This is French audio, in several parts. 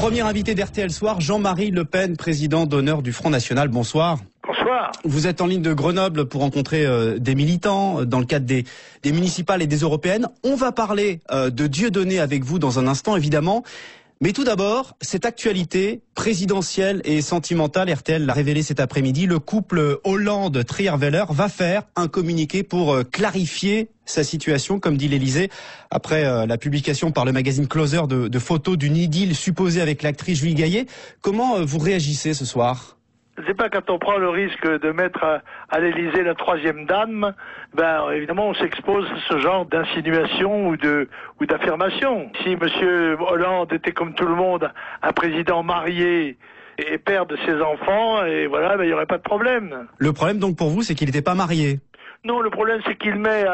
Premier invité d'RTL Soir, Jean-Marie Le Pen, président d'honneur du Front National. Bonsoir. Bonsoir. Vous êtes en ligne de Grenoble pour rencontrer des militants dans le cadre des municipales et des européennes. On va parler de Dieudonné avec vous dans un instant, évidemment. Mais tout d'abord, cette actualité présidentielle et sentimentale, RTL l'a révélé cet après-midi, le couple Hollande-Trierweiler va faire un communiqué pour clarifier sa situation, comme dit l'Élysée, après la publication par le magazine Closer de photos d'une idylle supposée avec l'actrice Julie Gaillet. Comment vous réagissez ce soir ? C'est pas quand on prend le risque de mettre à l'Élysée la troisième dame, évidemment on s'expose à ce genre d'insinuation ou d'affirmation. Si Monsieur Hollande était comme tout le monde un président marié et père de ses enfants, et voilà, il n'y aurait pas de problème. Le problème donc pour vous, c'est qu'il n'était pas marié? Non, le problème c'est qu'il met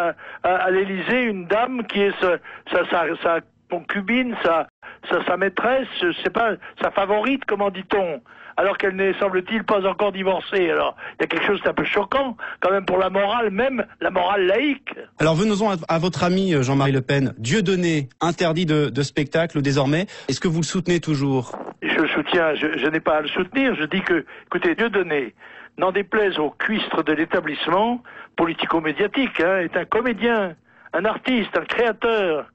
à l'Élysée une dame qui est sa concubine, sa maîtresse, c'est pas sa favorite, comment dit-on, alors qu'elle n'est, semble-t-il, pas encore divorcée. Alors, il y a quelque chose d'un peu choquant, quand même, pour la morale, même la morale laïque. Alors, venons-en à votre ami Jean-Marie Le Pen. Dieudonné, interdit de spectacle désormais. Est-ce que vous le soutenez toujours? Je le soutiens, je n'ai pas à le soutenir. Je dis que, écoutez, Dieudonné, n'en déplaise au cuistre de l'établissement politico-médiatique, est un comédien, un artiste, un créateur.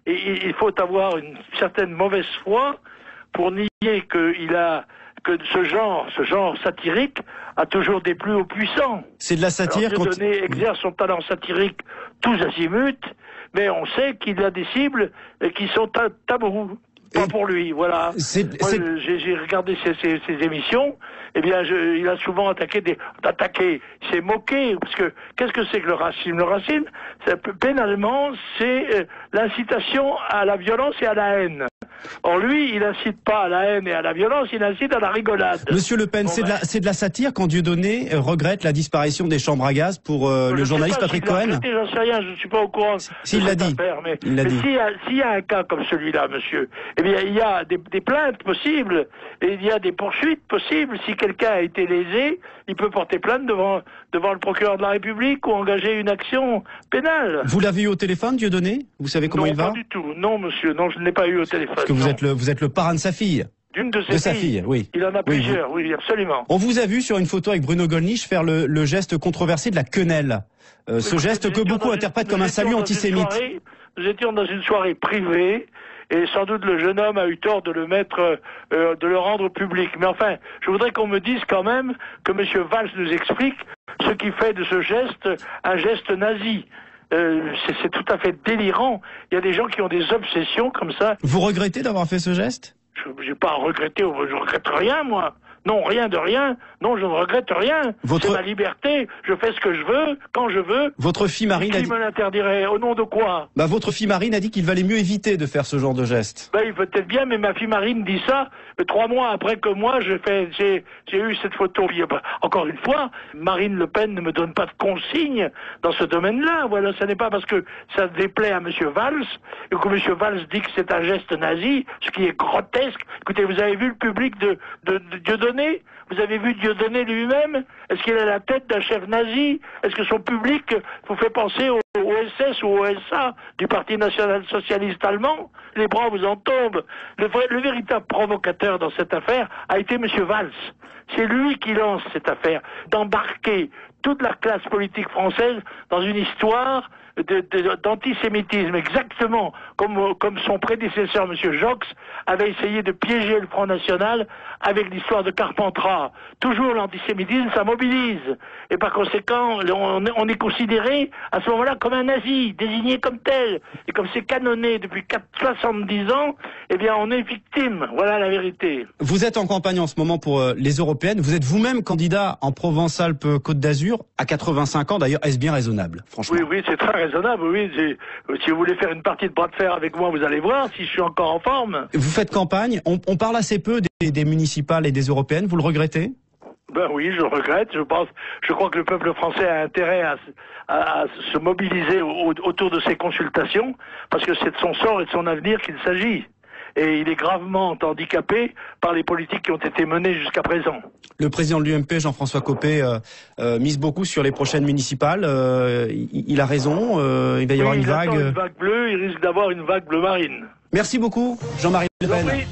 Et il faut avoir une certaine mauvaise foi pour nier que ce genre satirique a toujours déplu aux puissants. C'est de la satire. Alors, Dieudonné exerce son talent satirique tous azimuts, mais on sait qu'il a des cibles qui sont tabous. Pas pour lui, voilà. J'ai regardé ses émissions. Eh bien, il a souvent attaqué, il s'est moqué, parce que qu'est-ce que c'est que le racisme? Le racisme, pénalement, c'est l'incitation à la violence et à la haine. Or lui, il n'incite pas à la haine et à la violence, il incite à la rigolade. Monsieur Le Pen, c'est de la satire quand Dieudonné regrette la disparition des chambres à gaz pour le journaliste Patrick Cohen? J'en sais rien, je ne suis pas au courant. S'il l'a dit. Mais s'il y a un cas comme celui-là, monsieur, eh bien, il y a des plaintes possibles et il y a des poursuites possibles. Si quelqu'un a été lésé, il peut porter plainte devant le procureur de la République ou engager une action pénale. Vous l'avez eu au téléphone, Dieudonné? Vous savez comment il va? Non, pas du tout. Non, monsieur. Non, je ne l'ai pas eu au téléphone. Parce que vous êtes le parrain de sa fille. D'une de sa filles, oui. Il en a plusieurs, oui, absolument. On vous a vu sur une photo avec Bruno Gollnisch faire le geste controversé de la quenelle. Ce geste que beaucoup interprètent comme un salut antisémite. Nous étions dans une soirée privée, et sans doute le jeune homme a eu tort de de le rendre public. Mais enfin, je voudrais qu'on me dise quand même que M. Valls nous explique ce qui fait de ce geste un geste nazi. C'est tout à fait délirant. Il y a des gens qui ont des obsessions comme ça. Vous regrettez d'avoir fait ce geste? J'ai pas à regretter, je regrette rien, moi. Non, rien de rien. Non, je ne regrette rien. C'est ma liberté. Je fais ce que je veux, quand je veux. Votre fille Marine a dit... Qui me l'interdirait? Au nom de quoi? Votre fille Marine a dit qu'il valait mieux éviter de faire ce genre de geste. Il peut-être bien, mais ma fille Marine dit ça 3 mois après que moi j'ai eu cette photo. Encore une fois, Marine Le Pen ne me donne pas de consignes dans ce domaine-là. Voilà, ce n'est pas parce que ça déplaît à M. Valls et que M. Valls dit que c'est un geste nazi, ce qui est grotesque. Écoutez, vous avez vu le public de Dieudonné? Vous avez vu Dieudonné lui-même? Est-ce qu'il a la tête d'un chef nazi? Est-ce que son public vous fait penser au SS ou au SA du Parti National Socialiste Allemand? Les bras vous en tombent. Le véritable provocateur dans cette affaire a été M. Valls. C'est lui qui lance cette affaire, d'embarquer toute la classe politique française dans une histoire d'antisémitisme, exactement comme son prédécesseur, M. Jox, avait essayé de piéger le Front National avec l'histoire de Carpentras. Toujours l'antisémitisme, ça mobilise. Et par conséquent, on est considéré à ce moment-là comme un nazi, désigné comme tel. Et comme c'est canonné depuis 70 ans, eh bien on est victime. Voilà la vérité. Vous êtes en campagne en ce moment pour les européennes. Vous êtes vous-même candidat en Provence-Alpes-Côte d'Azur à 85 ans. D'ailleurs, est-ce bien raisonnable, franchement? Oui, c'est très raisonnable, oui. Si vous voulez faire une partie de bras de fer avec moi, vous allez voir si je suis encore en forme. Vous faites campagne. On parle assez peu des municipales et des européennes. Vous le regrettez? Oui, je le regrette. Je crois que le peuple français a intérêt à se mobiliser autour de ces consultations, parce que c'est de son sort et de son avenir qu'il s'agit. Et il est gravement handicapé par les politiques qui ont été menées jusqu'à présent. Le président de l'UMP, Jean-François Copé, mise beaucoup sur les prochaines municipales. Il a raison, il va y avoir une vague... Il attend une vague bleue, il risque d'avoir une vague bleu marine. Merci beaucoup, Jean-Marie Le Pen.